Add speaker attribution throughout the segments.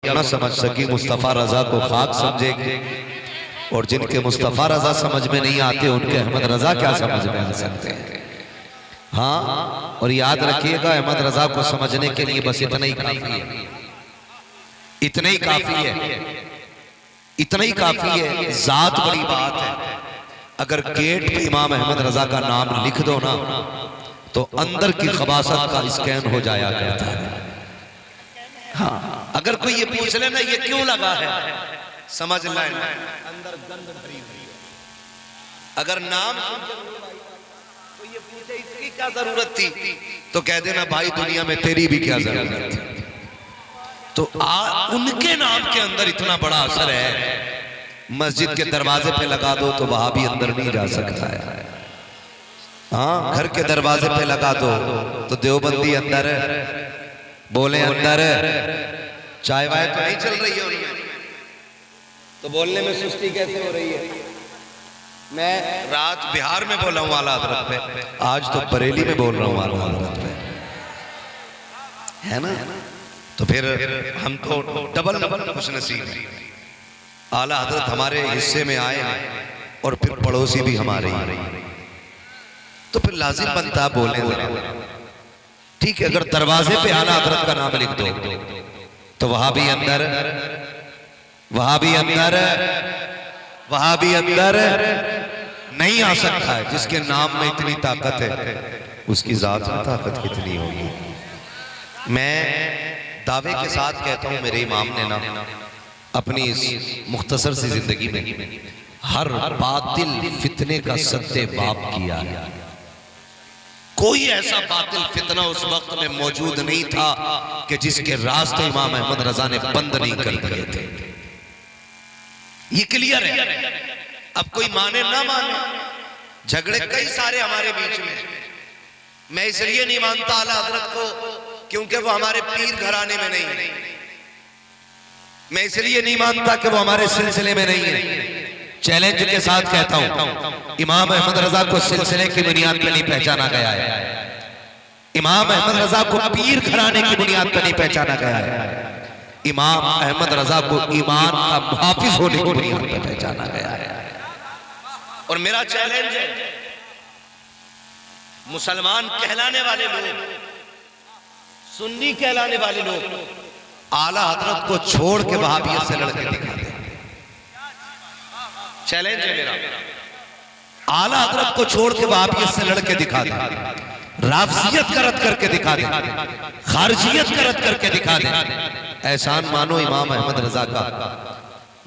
Speaker 1: न समझ सकी मुस्तफ़ा रजा को खाक समझेगी, और जिनके मुस्तफ़ा रजा समझ में नहीं आते उनके अहमद रजा क्या समझ में आ सकते हैं। हाँ, और याद रखिएगा अहमद रजा को समझने के लिए बस इतना ही काफी है, इतना ही काफी है, इतना ही काफी है। जात बड़ी बात है। अगर गेट पे इमाम अहमद रजा का नाम लिख दो ना तो अंदर की खबासत का स्कैन हो जाया करता है। हाँ, अगर कोई ये पूछ ले ना ये क्यों लगा है, समझ लें अंदर गंद भरी हुई है। अगर नाम तो ये पूछे इसकी क्या जरूरत थी, तो कह देना भाई दुनिया में तेरी भी क्या जरूरत थी। तो उनके नाम के अंदर इतना बड़ा असर है, मस्जिद के दरवाजे पे लगा दो तो वहां भी अंदर नहीं जा सकता है। हाँ, घर के दरवाजे पे लगा दो तो देवबंदी अंदर बोले अंदर, चाय वाय तो नहीं चल रही है उनमें, तो बोलने में सुस्ती कैसे हो रही है। मैं रात बिहार में बोला हूँ आला हज़रत पे, आज तो बरेली में बोल रहा हूँ आला हज़रत पे, है ना। तो फिर हम तो डबल डबल खुश नसीब हैं। आला हज़रत हमारे हिस्से में आए और फिर पड़ोसी भी हमारे ही, तो फिर लाजिम बनता बोले। ठीक है, अगर दरवाजे पे आला हज़रत का नाम लिख दो तो वहां भी अंदर, वहां भी अंदर, वहां भी अंदर नहीं आ सकता है। जिसके नाम में इतनी ताकत है उसकी जात में ताकत कितनी होगी। मैं दावे के साथ कहता हूं मेरे इमाम ने ना अपनी इस मुख्तसर सी जिंदगी में हर बातिल फितने का सद्दे बाप किया है। कोई ऐसा बातिल फितना उस वक्त में मौजूद नहीं था कि जिसके रास्ते इमाम अहमद रजा ने बंद नहीं कर दिए थे। ये क्लियर है। अब कोई माने ना माने, झगड़े कई सारे हमारे बीच में। मैं इसलिए नहीं मानता आला हज़रत को क्योंकि वो हमारे पीर घराने में नहीं, मैं इसलिए नहीं मानता कि वो हमारे सिलसिले में नहीं है। चैलेंज के साथ कहता हूं, इमाम अहमद रजा को सिलसिले की बुनियाद पर नहीं पहचाना गया है। इमाम अहमद रजा को पीर घराने की बुनियाद पर नहीं पहचाना गया है। इमाम अहमद रजा को ईमान का मुहाफिज होने की बुनियाद पर पहचाना गया है। और मेरा चैलेंज है, मुसलमान कहलाने वाले लोग, सुन्नी कहलाने वाले लोग आला हज़रत को छोड़ के वहाबियत से लड़के दिखा दे। चैलेंज है मेरा, आला हज़रत को छोड़ के वहाबियत से लड़के दिखा दे, राफजियत का रद्द करके दिखा दे, खारजियत का रद्द करके दिखा दे। एहसान मानो इमाम अहमद रजा का।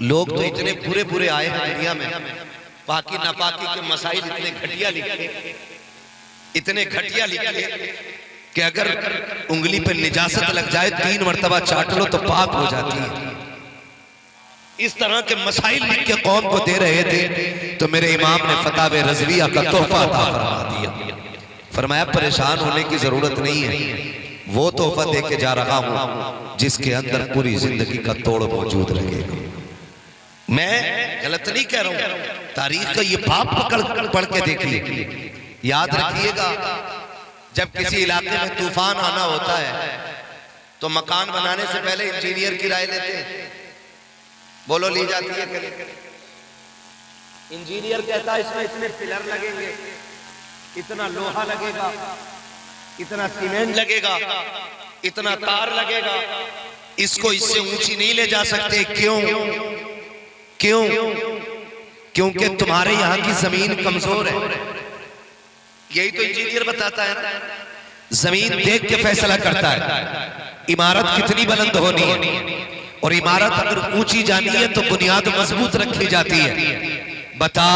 Speaker 1: लोग तो इतने बुरे बुरे आए हैं दुनिया में, पाकी नापाकी के मसाइल इतने घटिया लिखे, इतने घटिया लिखे कि अगर उंगली पे निजासत लग जाए 3 मरतबा चाट लो तो पाक हो जाती है। इस तरह के मसाइल लिख के कौम को दे रहे थे, तो मेरे इमाम ने फतावे रज़विया का तोहफा अता फरमा दिया। फरमाया परेशान होने की जरूरत नहीं है, वो तोहफा दे के जा रहा हूं जिसके अंदर पूरी जिंदगी का तोड़ मौजूद रहेगा। मैं गलत नहीं कह रहा हूं, तारीख का ये बाप पढ़ के देखिए। याद रखिएगा, जब किसी इलाके में तूफान आना होता है तो मकान बनाने से पहले इंजीनियर की राय लेते हैं। बोलो ली जाती है? इंजीनियर कहता है इसमें इतने पिलर लगेंगे, इतना लोहा लगेगा, इतना सीमेंट लगेगा, इतना तार लगेगा, इसको इससे ऊंची नहीं ले जा सकते। क्यों? क्यों? क्योंकि तुम्हारे यहां की जमीन कमजोर है। यही तो इंजीनियर बताता है। जमीन देख के फैसला करता है इमारत कितनी बुलंद होनी है, और इमारत अगर ऊंची जानी है तो बुनियाद मजबूत रखी जाती है। बता,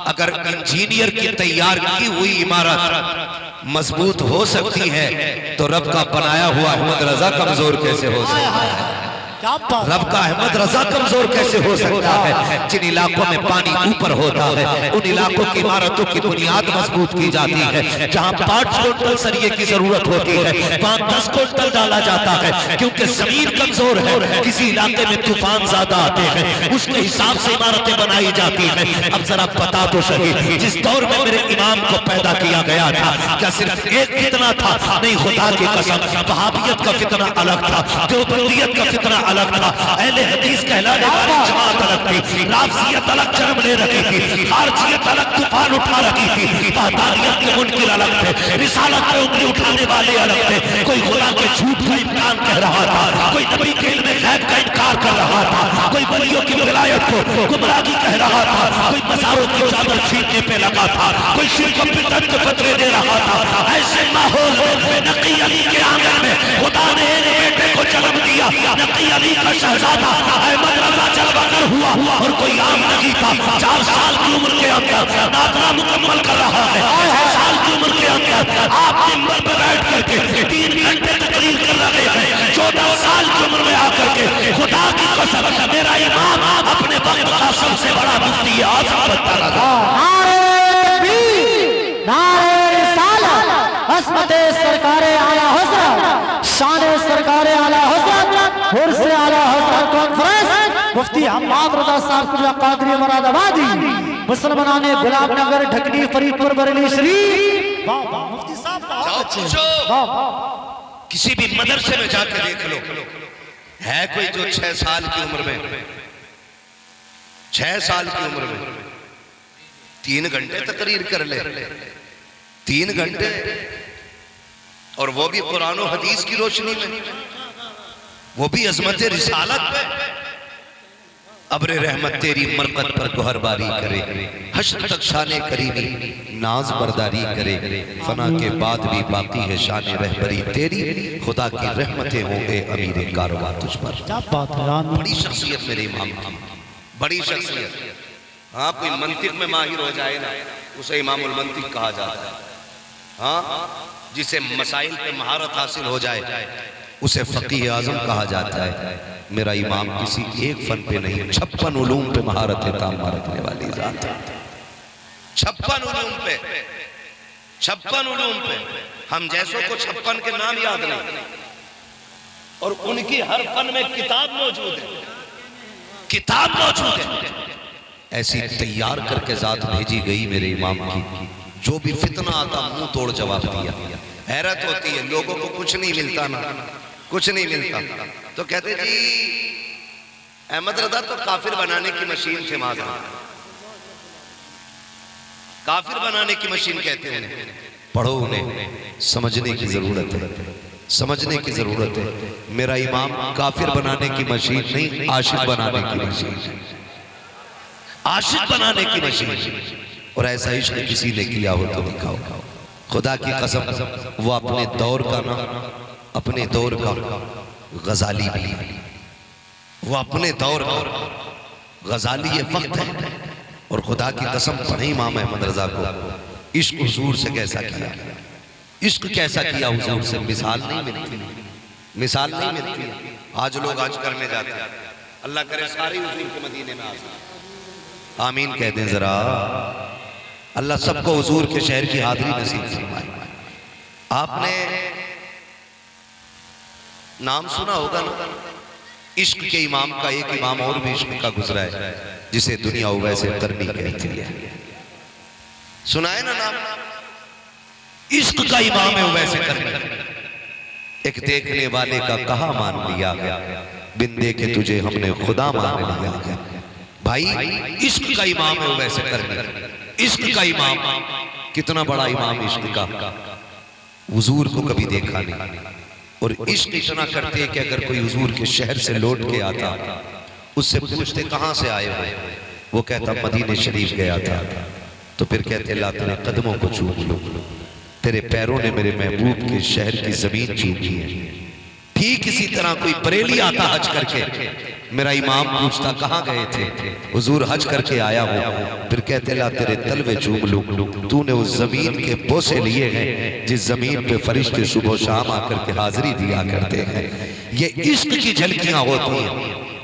Speaker 1: अगर इंजीनियर की तैयार की हुई इमारत मजबूत हो सकती है तो रब का बनाया हुआ अहमद रजा कमजोर कैसे हो सकता है? रब का अहमद रजा कमजोर कैसे हो सकता है? जिन इलाकों में पानी ऊपर होता है उन इलाकों की इमारतों की बुनियाद मजबूत की जाती है। जहां 5 क्विंटल सरिये की जरूरत होती है 5-10 क्विंटल डाला जाता है, क्योंकि जमीन कमजोर है। किसी इलाके में तूफान ज्यादा आते हैं, उसके हिसाब से इमारतें बनाई जाती हैं। अब जरा बता तो सही, जिस दौर में मेरे इमाम को पैदा किया गया था क्या सिर्फ एक फितना था? नहीं, खुदा की कसम, वहाबियत का फितना अलग था, देवबंदियत का फितना
Speaker 2: अलग था, अहले हदीस कहलाने वाली जमात अलग थी, राफजियत अलग जन्म ले रही थी, खारजियत अलग तूफान उठा रही थी, तातारियत के मुनकिर अलग थे, रिसालत पे उंगली उठाने वाले अलग थे। कोई खुदा के झूठ का इम्कान कह रहा था, कोई नबी के इल्म गैब का इनकार कर रहा था, कोई वलियों की विलायत को गुमराही कह रहा था, कोई मज़ारों की चादर छीनने पे लगा था, कोई शिर्क और बिदअत के फतवे दे रहा था। ऐसे माहौल में नकी अली के आंगन में खुदा ने एक बेटे को जन्म दिया। नकी अली का शहजादा अहमद रजा जलवागर हुआ और कोई आम नहीं था। 4 साल की उम्र के अंदर नादरा मुकम्मल कर रहा है। 6 साल की उम्र के अंदर आप मिंबर पर बैठ करके 3 घंटे तकरीर कर रहे हैं। 14 साल की उम्र में आकर के खुदा की कसम मेरा इमाम अपने वक्त का सबसे बड़ा मुफ्ती आज़म बनता रहा।
Speaker 3: असमते सरकारे आला हज़रत, शाने सरकारे आला हज़रत, हुर्से आला हज़रत कॉन्फ्रेंस मुफ्ती हम्माद रज़ा साहब कुल्ला कादरी मुरादाबादी, मुसलमाने गुलामनगर ढकनी फरीदपुर बरेली शरीफ। वाह वाह मुफ्ती साहब, वाह
Speaker 1: किसी भी मदरसे में जाके देख लो, है कोई जो 6 साल की उम्र में 6 साल की उम्र में 3 घंटे तकरीर कर ले, 3 घंटे, और वो भी कुरान और हदीस की रोशनी में, वो भी अजमत रिसालत पे। अब्रे रहमत तेरी मरकत पर गोहरबारी करे, हश्र तक शाने करीमी नाज बरदारी करे, फना के बाद भी बाकी है शान रहबरी तेरी, खुदा की रहमतें होंगे अमीर कारोबार तुझ पर। बड़ी शख्सियत मेरे इमाम की, बड़ी शख्सियत। हाँ, कोई मंतिक में माहिर हो जाए ना, उसे इमामुल मंतिक कहा जाता है। हाँ, जिसे मसाइल पे महारत हासिल हो जाए उसे फकीह आजम कहा जाता है। मेरा इमाम किसी एक फन पे नहीं, 56 उलूम पे महारत ताम रखने वाली जात है। 56 उलूम पे, 56 उलूम पे। हम जैसों को 56 के नाम याद नहीं, और उनकी हर फन में किताब मौजूद है, किताब मौजूद है। ऐसी तैयार करके जात भेजी गई मेरे इमाम की, जो भी फितना आता मुंह तोड़ जवाब दिया। हैरत होती है, लोगों को कुछ नहीं मिलता ना, कुछ नहीं मिलता, तो कहते जी अहमद रजा तो काफिर बनाने की मशीन थे, माज़ा काफिर बनाने की मशीन कहते हैं उन्हें। पढ़ो, उन्हें समझने की जरूरत है, समझने की जरूरत है। मेरा इमाम काफिर बनाने की मशीन नहीं, आशिक बनाने की मशीन, आशिक बनाने की मशीन। और ऐसा इश्क किसी ने किया हो तो दिखाओ। खुदा की कसम, वो अपने दौर का ना, अपने दौर का गजाली भी, वो अपने दौर का गजाली ये वक्त है। और खुदा की कसम पढ़े इमाम अहमद रजा को, इश्क हुजूर से कैसा किया, इश्क कैसा किया हुजूर से, मिसाल नहीं मिलती, मिसाल नहीं मिलती। आज लोग आज करने जाते हैं, अल्लाह करे सारे हुजूर के मदीने में आ जाए। आमीन कह दें जरा। अल्लाह सबको हुजूर के शहर की हाजिरी नसीब फरमाए। आपने नाम सुना होगा ना, इश्क के इमाम का, एक इमाम और भी इश्क का गुजरा है, जिसे दुनिया वैसे करनी कहती है। सुना है ना नाम, इश्क का इमाम है वैसे करनी। एक देखने वाले का कहा मान लिया गया, बिन देखे तुझे हमने खुदा मान लिया गया। भाई इश्क का इमाम है वैसे करनी, इश्क का इमाम, कितना बड़ा इमाम इश्क का। हुजूर को कभी देखा नहीं, और इश्क इतना करते कि अगर कोई हुजूर के शहर से लौट के आता, उससे पूछते कहाँ से आए हो, वो कहता मदीने शरीफ गया था। तो फिर कहते अल्लाह तेरे कदमों को चूम लो, तेरे पैरों ने मेरे महबूब के शहर की जमीन चूमी है। ठीक इसी तरह कोई बरेली आता हज करके, मेरा इमाम पूछता कहाँ गए थे, हुजूर हज करके आया हूँ। फिर कहते ला तेरे तलवे चूम लूं, तूने उस जमीन के बोसे लिए हैं जिस जमीन पे फरिश्ते सुबह शाम आकर के हाजिरी दिया करते हैं। ये इश्क की झलकियां होती हैं,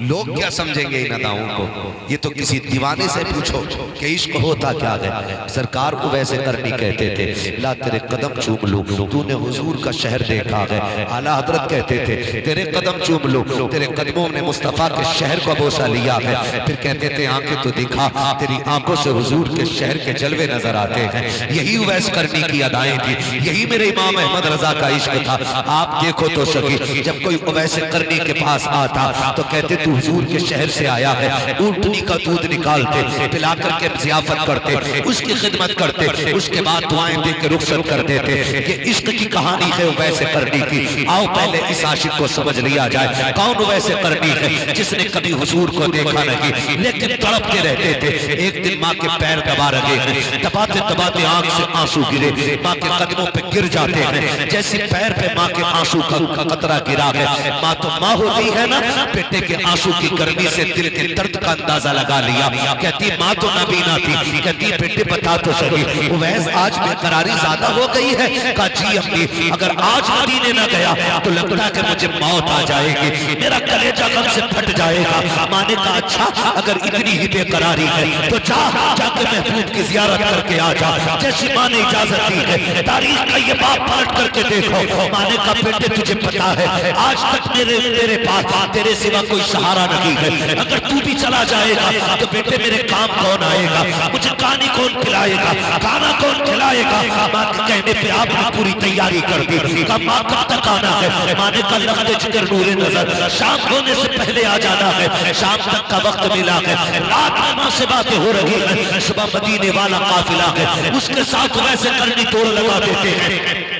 Speaker 1: लोग क्या समझेंगे इन अदाओं को? ये तो किसी दीवाने से पूछो कि इश्क होता क्या है। सरकार को वैसे करनी कहते थे, ला तेरे कदम चूम लूं, तूने हुजूर का शहर देखा है। आला हजरत कहते थे तेरे कदम चूम लूं, तेरे कदमों ने मुस्तफा के शहर को बोसा लिया है। फिर कहते थे आंखें तो दिखा, तेरी आंखों से हुजूर के शहर के जलवे नजर आते हैं। यही उवैस करनी की अदाएं थी, यही मेरे इमाम अहमद रजा का इश्क था। आप देखो तो सही, जब कोई उवैस करनी के पास आता तो कहते तू हुजूर के शहर से आया है। ऊंटनी का दूध निकालते, पिला करके जियाफत करते, उसकी खिदमत करते, उसके बाद दुआएं दे के रुखसत कर देते। ये इश्क की कहानी है उवैस करनी की। आओ पहले इस आशिक को समझ लिया जाए, कौन उवैस करनी है? जिसने कभी हुजूर को देखा नहीं लेकिन तड़पते रहते थे। एक दिन माँ के पैर दबा रहे हैं, दबाते दबाते आंख से आंसू गिरे, माँ के कदमों पे गिर जाते हैं। जैसे पैर पे माँ के आंसू का कतरा गिरा है, माँ तो माँ होती है ना, बेटे के आंसू की गर्मी से दिल के दर्द का अंदाजा लगा लिया। कहती माँ तो नबीना थी, कहती बेटे बता तो सही उवैस आज बेकरारी ज्यादा हो गई है? कहा जी अम्मी, अगर आज मदीने न गया तो लगता है कि मुझे मौत आ जाएगी, मेरा कलेजा गम से फट जाएगा। माँ ने कहा अच्छा अगर इतनी ही बेकरारी है तो जाके महबूब की जियारत करके आ जा। जैसी माँ ने इजाजत दी है, तारीख का ये बाप पलट करके देखो। माँ ने कहा बेटे तुझे पता है आज तक मेरे पास तेरे सिवा कोई सहारा नहीं है, अगर तू भी चला जाएगा तो बेटे मेरे काम कौन आएगा, मुझे कहानी कौन खिलाएगा, खाना कौन खिलाएगा? माँ के कहने पे आपने पूरी तैयारी कर दी। कहा माँ कब तक आना है? माँ ने कहा लफ्ज़ जिक्र नूरे नजर, शाम होने से पहले आ जाना है। शाम तक का वक्त मिला है, रात में माँ से बातें हो रही है, सुबह मदीने वाला काफिला है, उसके साथ वैसे करनी तोड़ लगा देते हैं।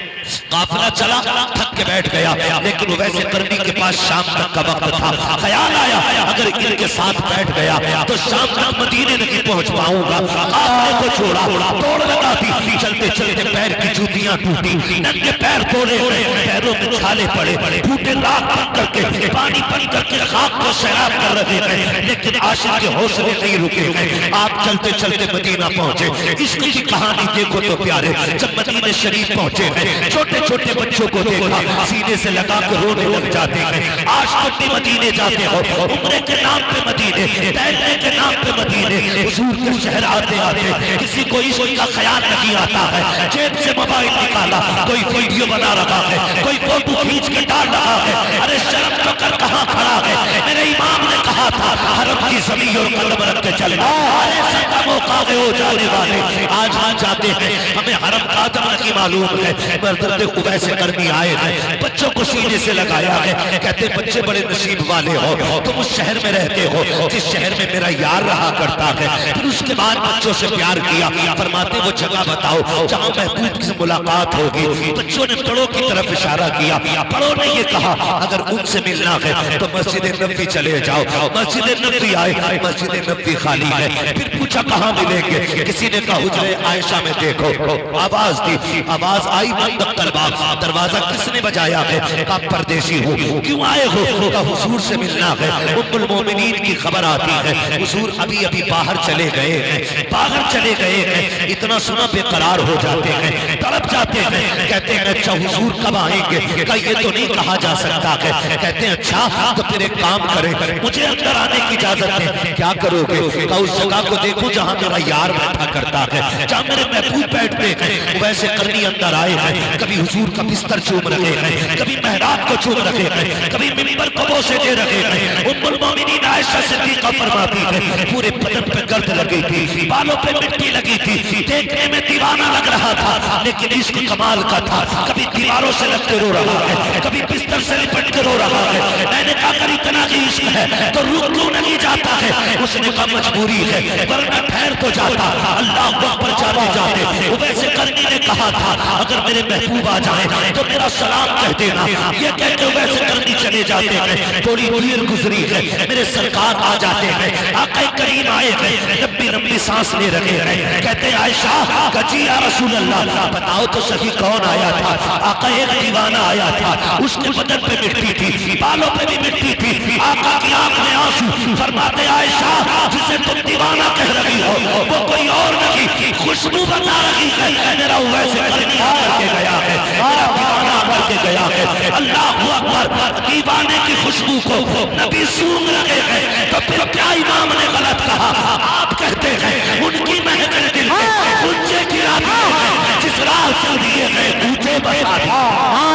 Speaker 1: काफिला चला, थक के बैठ गया, लेकिन वैसे करनी के पास शाम तक का वक्त था। ख्याल आया अगर इनके साथ बैठ गया तो शाम तक मदीने नहीं पहुंच पाऊंगा। आपने को छोड़ा, तोड़ लगा दी। चलते चलते पैर की जूतियां टूटी, नंगे पैर तोड़े, पैरों में छाले पड़े, फूटे राख बन करके, पानी बन करके खाक को सैराब कर रहे हैं, लेकिन आशिक के हौसले नहीं रुके हैं। आप चलते चलते मदीना पहुंचे। इश्क की कहानी देखो तो प्यारे, जब मदीने शरीफ पहुंचे हैं, छोटे छोटे बच्चों को देखा, सीने से लगा कर रोने लग जाते हैं। आज पट्टी मदीने जाते हो, उम्रे के नाम पे मदीने, तैरने के नाम पे मदीने, हुजूर के शहर आते आते किसी को इश्क का ख्याल नहीं आता है। जेब से मोबाइल निकाला, कोई वीडियो बना रहा है, कोई फोटो खींच के डाल रहा है। अरे शर्म तो कर, कहाँ खड़ा है? मेरे इमाम ने कहा था हरम की ज़मीन और कदम रख के चलना। अरे सब मौका हो जाने वाले आज हम जाते हैं, हमें हरम का कदम नहीं मालूम है। वैसे करनी आए हैं, बच्चों को सीने से लगाया है। कहते बच्चे बड़े नसीब वाले हो, तुम उस शहर में रहते हो जिस शहर में मेरा यार रहा करता है। फिर उसके बाद बच्चों से प्यार किया, फरमाते वो जगह बताओ जहाँ महबूब से मुलाकात होगी। बच्चों ने पड़ों की तरफ इशारा किया, पड़ों ने ये कहा अगर उनसे मिलना है तो मस्जिद नबी चले जाओ। मस्जिद नबी आए, मस्जिद नबी खाली है। फिर पूछा कहाँ मिलेंगे? किसी ने कहा हुजरे आयशा में देखो। आवाज दी, आवाज आई दरवाजा किसने बजाया है? कहा परदेसी हूँ। क्यों आए हो? कहा हुजूर से मिलना है। उम्मुल मोमिनीन की खबर आती है हुजूर अभी अभी बाहर चले गए हैं, बाहर चले गए हैं। इतना सुना बेकरार हो जाते हैं, तड़प जाते हैं। कहते हैं अच्छा हुजूर कब आएंगे? कहा ये तो नहीं कहा जा सकता है। कहते हैं अच्छा तो फिर एक काम करें, मुझे अंदर आने की इजाजत है। क्या करोगे? कहा उस जगह को देखो जहाँ मेरा यार बैठा करता है, जहाँ मेरे महबूब बैठते हैं। वैसे करनी अंदर आए हैं, कभी हुजूर का बिस्तर चूम रहे हैं, कभी मेहराब को चूम रहे हैं, कभी मिंबर को बोसे दे रहे हैं। उम्मुल मोमिनीन आयशा सिद्दीक़ा फरमाती है पूरे बदन पे गर्द लगी थी, बालों पे मिट्टी लगी थी, देखने में दीवाना लग रहा था, लेकिन इश्क कमाल का था। कभी दीवारों से लग के रो रहा है, कभी बिस्तर से लिपट के रो रहा है। मैंने कहा अगर इतना ही इश्क है तो रुक क्यों नहीं जाता है? उसने कहा मजबूरी है, वरना ठहर तो जाता। अल्लाह अकबर जाते जाते वैसे करनी ने कहा था अगर मेरे महबूब आ जाए तो मेरा सलाम कह देना। ये कहते वैसे करनी चले जाते हैं। थोड़ी देर गुजरी है, मेरे सरकार आ जाते हैं, आका करीम आए हैं, लंबी लंबी सांस ले रहे हैं। कहते आयशा कजी या रसूल अल्लाह बताओ तो सही कौन आया था? आका एक दीवाना आया था, उसके बदन पे मिट्टी थी, बालों पे भी मिट्टी थी, आका की आंख में आंसू। फरमाते आयशा जिसे तुम दीवाना कह रही हो वो कोई और नहीं, खुशबू बता रही है। मेरा वैसे करनी करके गया है, मेरा दीवाना
Speaker 2: करके गया है। अल्लाह अकबर। दीवाने की खुशबू को नबी सूंघ रहे हैं तो फिर क्या इमाम ने गलत कहा? आप कहते हैं उनकी महक दिल के ऊंचे गिरा दिए हैं, जिस राह चल दिए हैं ऊंचे बता दिए।